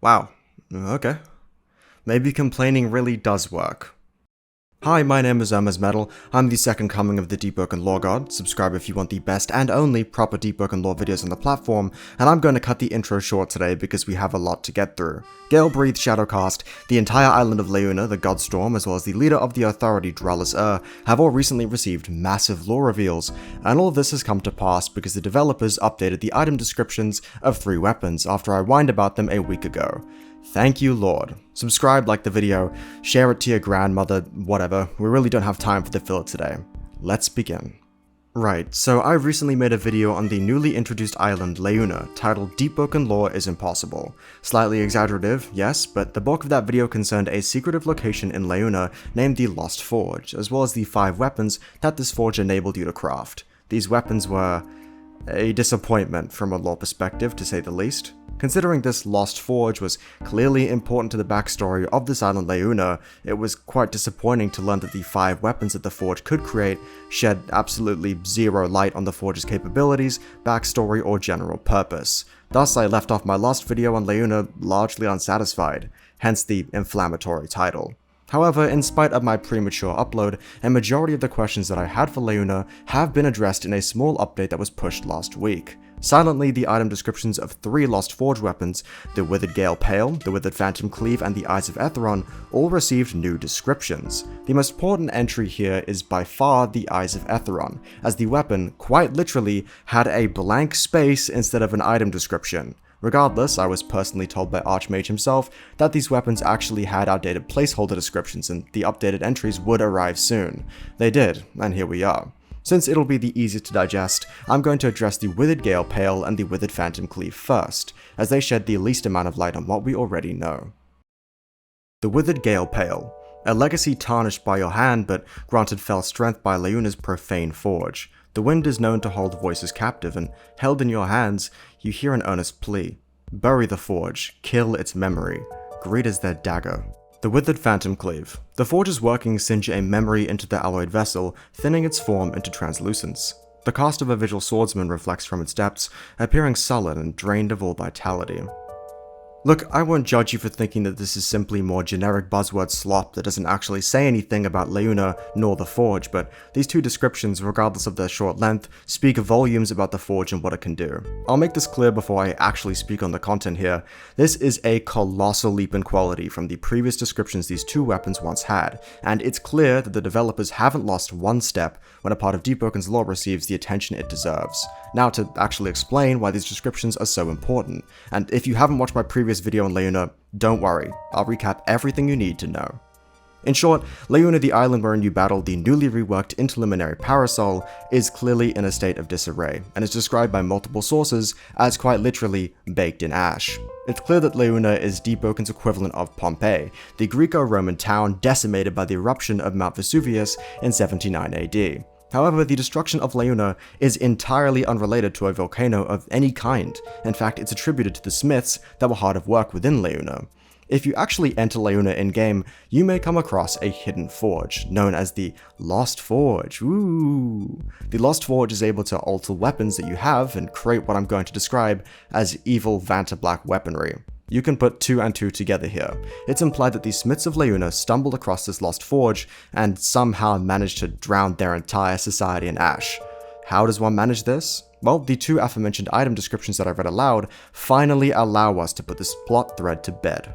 Wow. Okay. Maybe complaining really does work. Hi, my name is Hermes Metal. I'm the second coming of the Deepwoken lore god. Subscribe if you want the best and only proper Deepwoken lore videos on the platform, and I'm going to cut the intro short today because we have a lot to get through. Gale-breathed Shadowcast, the entire island of Leona, the Godstorm, as well as the leader of the authority, Dralis have all recently received massive lore reveals, and all of this has come to pass because the developers updated the item descriptions of 3 weapons after I whined about them a week ago. Thank you, Lord. Subscribe, like the video, share it to your grandmother, whatever. We really don't have time for the filler today. Let's begin. Right, so I recently made a video on the newly introduced island Leona, titled Deepwoken Lore is Impossible. Slightly exaggerative, yes, but the bulk of that video concerned a secretive location in Leona named the Lost Forge, as well as the 5 weapons that this forge enabled you to craft. These weapons were a disappointment from a lore perspective, to say the least. Considering this Lost Forge was clearly important to the backstory of this island Leona, it was quite disappointing to learn that the 5 weapons that the forge could create shed absolutely zero light on the forge's capabilities, backstory, or general purpose. Thus, I left off my last video on Leona largely unsatisfied, hence the inflammatory title. However, in spite of my premature upload, a majority of the questions that I had for Leona have been addressed in a small update that was pushed last week. Silently, the item descriptions of 3 Lost Forge weapons, the Withered Gale Pale, the Withered Phantom Cleave, and the Eyes of Etheron, all received new descriptions. The most important entry here is by far the Eyes of Etheron, as the weapon, quite literally, had a blank space instead of an item description. Regardless, I was personally told by Archmage himself that these weapons actually had outdated placeholder descriptions and the updated entries would arrive soon. They did, and here we are. Since it'll be the easiest to digest, I'm going to address the Withered Gale Pale and the Withered Phantom Cleave first, as they shed the least amount of light on what we already know. The Withered Gale Pale, a legacy tarnished by your hand but granted fell strength by Leona's profane forge. The wind is known to hold voices captive, and held in your hands, you hear an earnest plea. Bury the forge, kill its memory, greed is their dagger. The Withered Phantom Cleave. The forge's workings singe a memory into the alloyed vessel, thinning its form into translucence. The cast of a vigil swordsman reflects from its depths, appearing sullen and drained of all vitality. Look, I won't judge you for thinking that this is simply more generic buzzword slop that doesn't actually say anything about Leona nor the Forge, but these 2 descriptions, regardless of their short length, speak volumes about the Forge and what it can do. I'll make this clear before I actually speak on the content here. This is a colossal leap in quality from the previous descriptions these 2 weapons once had, and it's clear that the developers haven't lost one step when a part of Deepwoken's lore receives the attention it deserves. Now to actually explain why these descriptions are so important, and if you haven't watched my previous video on Leona, don't worry, I'll recap everything you need to know. In short, Leona, the island wherein you battle the newly reworked interluminary Parasol, is clearly in a state of disarray, and is described by multiple sources as quite literally baked in ash. It's clear that Leona is Deepwoken's equivalent of Pompeii, the Greco-Roman town decimated by the eruption of Mount Vesuvius in 79 AD. However, the destruction of Leona is entirely unrelated to a volcano of any kind. In fact, it's attributed to the smiths that were hard at work within Leona. If you actually enter Leona in-game, you may come across a hidden forge, known as the Lost Forge. Ooh. The Lost Forge is able to alter weapons that you have and create what I'm going to describe as evil Vantablack weaponry. You can put 2 and 2 together here. It's implied that the Smiths of Leona stumbled across this Lost Forge and somehow managed to drown their entire society in ash. How does one manage this? Well, the 2 aforementioned item descriptions that I read aloud finally allow us to put this plot thread to bed.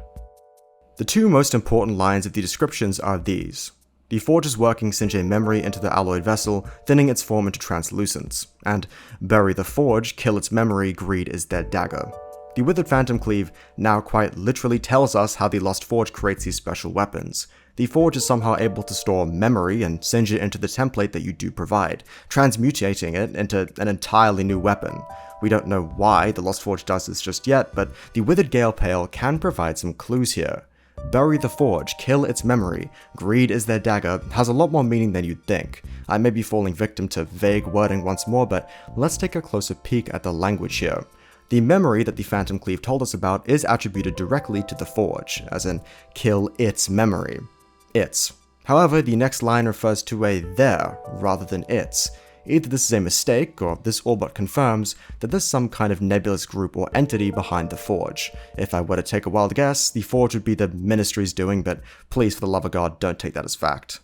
The 2 most important lines of the descriptions are these. The forge's workings singe a memory into the alloyed vessel, thinning its form into translucence, and bury the forge, kill its memory, greed is their dagger. The Withered Phantom Cleave now quite literally tells us how the Lost Forge creates these special weapons. The Forge is somehow able to store memory and singe it into the template that you do provide, transmutating it into an entirely new weapon. We don't know why the Lost Forge does this just yet, but the Withered Gale Pale can provide some clues here. Bury the forge, kill its memory, greed is their dagger has a lot more meaning than you'd think. I may be falling victim to vague wording once more, but let's take a closer peek at the language here. The memory that the Phantom Cleave told us about is attributed directly to the forge, as in, kill its memory. Its. However, the next line refers to a their rather than its. Either this is a mistake, or this all but confirms that there's some kind of nebulous group or entity behind the Forge. If I were to take a wild guess, the Forge would be the Ministry's doing, but please, for the love of God, don't take that as fact.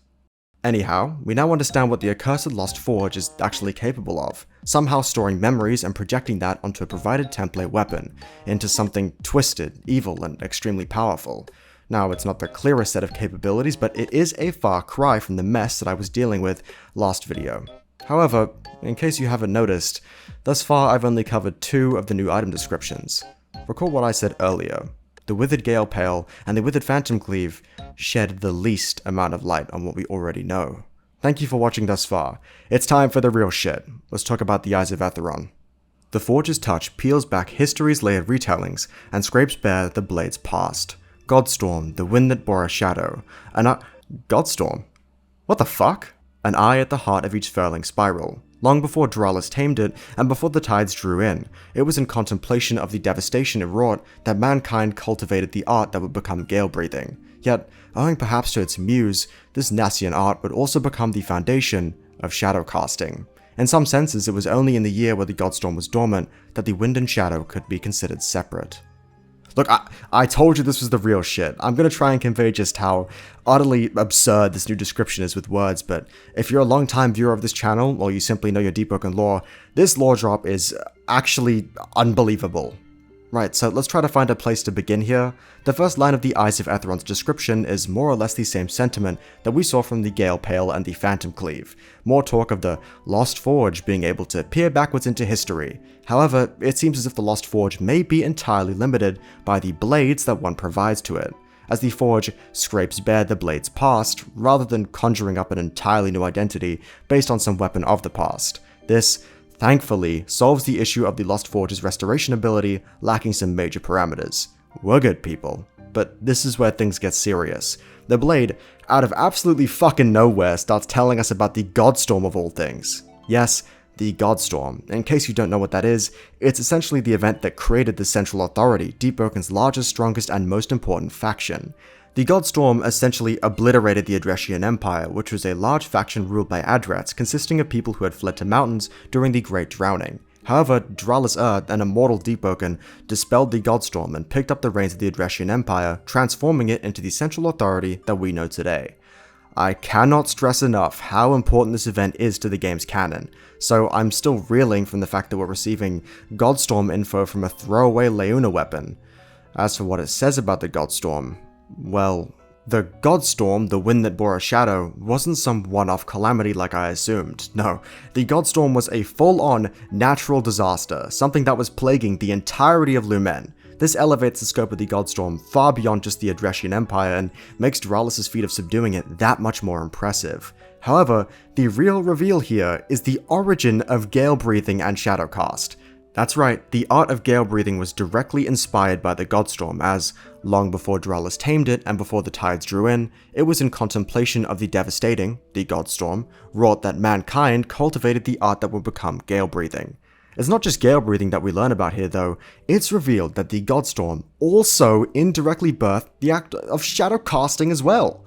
Anyhow, we now understand what the accursed Lost Forge is actually capable of, somehow storing memories and projecting that onto a provided template weapon, into something twisted, evil, and extremely powerful. Now, it's not the clearest set of capabilities, but it is a far cry from the mess that I was dealing with last video. However, in case you haven't noticed, thus far I've only covered 2 of the new item descriptions. Recall what I said earlier. The Withered Gale Pale and the Withered Phantom Cleave shed the least amount of light on what we already know. Thank you for watching thus far. It's time for the real shit. Let's talk about the Eyes of Etheron. The Forge's touch peels back history's layered retellings and scrapes bare the blade's past. Godstorm, the wind that bore a shadow. Godstorm? What the fuck? An eye at the heart of each furling spiral. Long before Dralis tamed it, and before the tides drew in, it was in contemplation of the devastation it wrought that mankind cultivated the art that would become gale-breathing. Yet, owing perhaps to its muse, this Nassian art would also become the foundation of shadow casting. In some senses, it was only in the year where the Godstorm was dormant that the wind and shadow could be considered separate. Look, I told you this was the real shit. I'm gonna try and convey just how utterly absurd this new description is with words, but if you're a long-time viewer of this channel, or you simply know your Deepwoken lore, this lore drop is actually unbelievable. Right, so let's try to find a place to begin here. The first line of the Eyes of Etheron's description is more or less the same sentiment that we saw from the Gale Pale and the Phantom Cleave. More talk of the Lost Forge being able to peer backwards into history. However, it seems as if the Lost Forge may be entirely limited by the blades that one provides to it, as the Forge scrapes bare the blade's past, rather than conjuring up an entirely new identity based on some weapon of the past. This, thankfully, solves the issue of the Lost Forge's restoration ability lacking some major parameters. We're good, people. But this is where things get serious. The blade, out of absolutely fucking nowhere, starts telling us about the Godstorm of all things. Yes, the Godstorm. In case you don't know what that is, it's essentially the event that created the Central Authority, Deepwoken's largest, strongest, and most important faction. The Godstorm essentially obliterated the Adretian Empire, which was a large faction ruled by Adrets, consisting of people who had fled to mountains during the Great Drowning. However, Dralis an immortal Deepwoken, dispelled the Godstorm and picked up the reins of the Adretian Empire, transforming it into the Central Authority that we know today. I cannot stress enough how important this event is to the game's canon, so I'm still reeling from the fact that we're receiving Godstorm info from a throwaway Leona weapon. As for what it says about the Godstorm, well, the Godstorm, the wind that bore a shadow, wasn't some one-off calamity like I assumed. No, the Godstorm was a full-on natural disaster, something that was plaguing the entirety of Lumen. This elevates the scope of the Godstorm far beyond just the Adretian Empire and makes Dralis' feat of subduing it that much more impressive. However, the real reveal here is the origin of gale breathing and shadow cast. That's right, the art of gale breathing was directly inspired by the Godstorm, as, long before Dralis tamed it and before the tides drew in, it was in contemplation of the devastating, the Godstorm, wrought that mankind cultivated the art that would become gale breathing. It's not just gale breathing that we learn about here though, it's revealed that the Godstorm also indirectly birthed the act of shadow casting as well.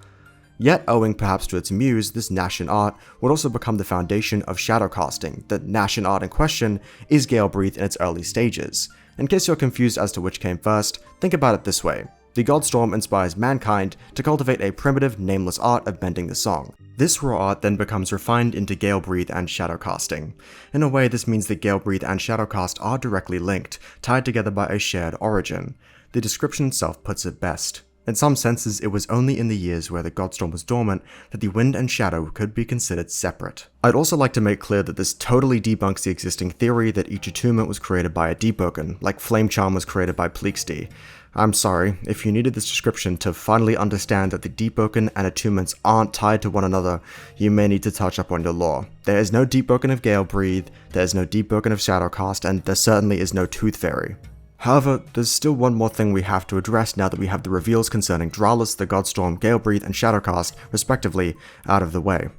Yet, owing perhaps to its muse, this Nassian art would also become the foundation of shadow casting. The Nassian art in question is gale breathed in its early stages. In case you're confused as to which came first, think about it this way. The Godstorm inspires mankind to cultivate a primitive, nameless art of bending the song. This raw art then becomes refined into gale breathe and shadow casting. In a way, this means that gale breathe and shadow cast are directly linked, tied together by a shared origin. The description itself puts it best. In some senses, it was only in the years where the Godstorm was dormant that the wind and shadow could be considered separate. I'd also like to make clear that this totally debunks the existing theory that each attunement was created by a Deepwoken, like Flame Charm was created by Pleaxty. I'm sorry, if you needed this description to finally understand that the Deepwoken and attunements aren't tied to one another, you may need to touch up on your lore. There is no Deepwoken of Gale Breathe, there is no Deepwoken of Shadowcast, and there certainly is no Tooth Fairy. However, there's still one more thing we have to address now that we have the reveals concerning Dralis, the Godstorm, Gale Breathe, and Shadowcast, respectively, out of the way.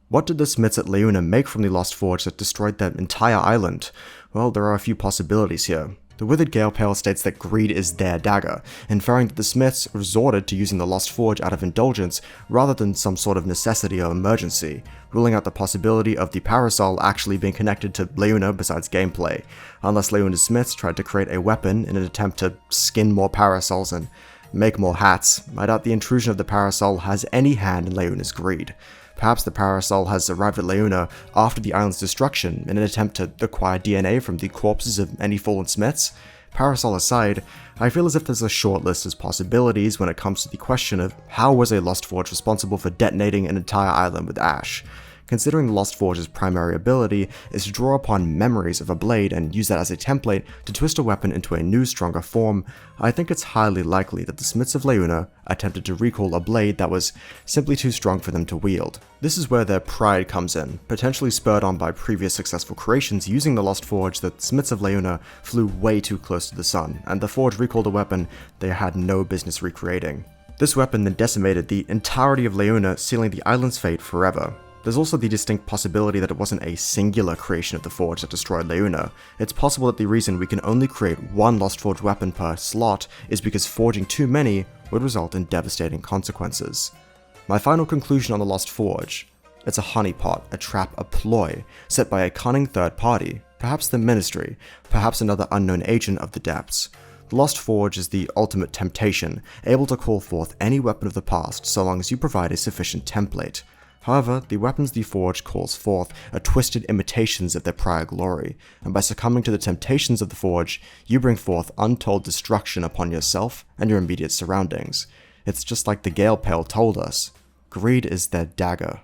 What did the smiths at Leona make from the Lost Forge that destroyed their entire island? Well, there are a few possibilities here. The Withered Galepale states that greed is their dagger, inferring that the Smiths resorted to using the Lost Forge out of indulgence rather than some sort of necessity or emergency, ruling out the possibility of the parasol actually being connected to Leona besides gameplay, unless Leona's Smiths tried to create a weapon in an attempt to skin more parasols and make more hats. I doubt the intrusion of the parasol has any hand in Leona's greed. Perhaps the parasol has arrived at Leona after the island's destruction in an attempt to acquire DNA from the corpses of any fallen Smiths. Parasol aside, I feel as if there's a short list of possibilities when it comes to the question of how was a Lost Forge responsible for detonating an entire island with ash. Considering the Lost Forge's primary ability is to draw upon memories of a blade and use that as a template to twist a weapon into a new, stronger form, I think it's highly likely that the Smiths of Leona attempted to recall a blade that was simply too strong for them to wield. This is where their pride comes in, potentially spurred on by previous successful creations using the Lost Forge. The Smiths of Leona flew way too close to the sun, and the Forge recalled a weapon they had no business recreating. This weapon then decimated the entirety of Leona, sealing the island's fate forever. There's also the distinct possibility that it wasn't a singular creation of the Forge that destroyed Leona. It's possible that the reason we can only create one Lost Forge weapon per slot is because forging too many would result in devastating consequences. My final conclusion on the Lost Forge: it's a honeypot, a trap, a ploy, set by a cunning third party, perhaps the Ministry, perhaps another unknown agent of the depths. The Lost Forge is the ultimate temptation, able to call forth any weapon of the past so long as you provide a sufficient template. However, the weapons the Forge calls forth are twisted imitations of their prior glory, and by succumbing to the temptations of the Forge, you bring forth untold destruction upon yourself and your immediate surroundings. It's just like the Galepale told us: greed is their dagger.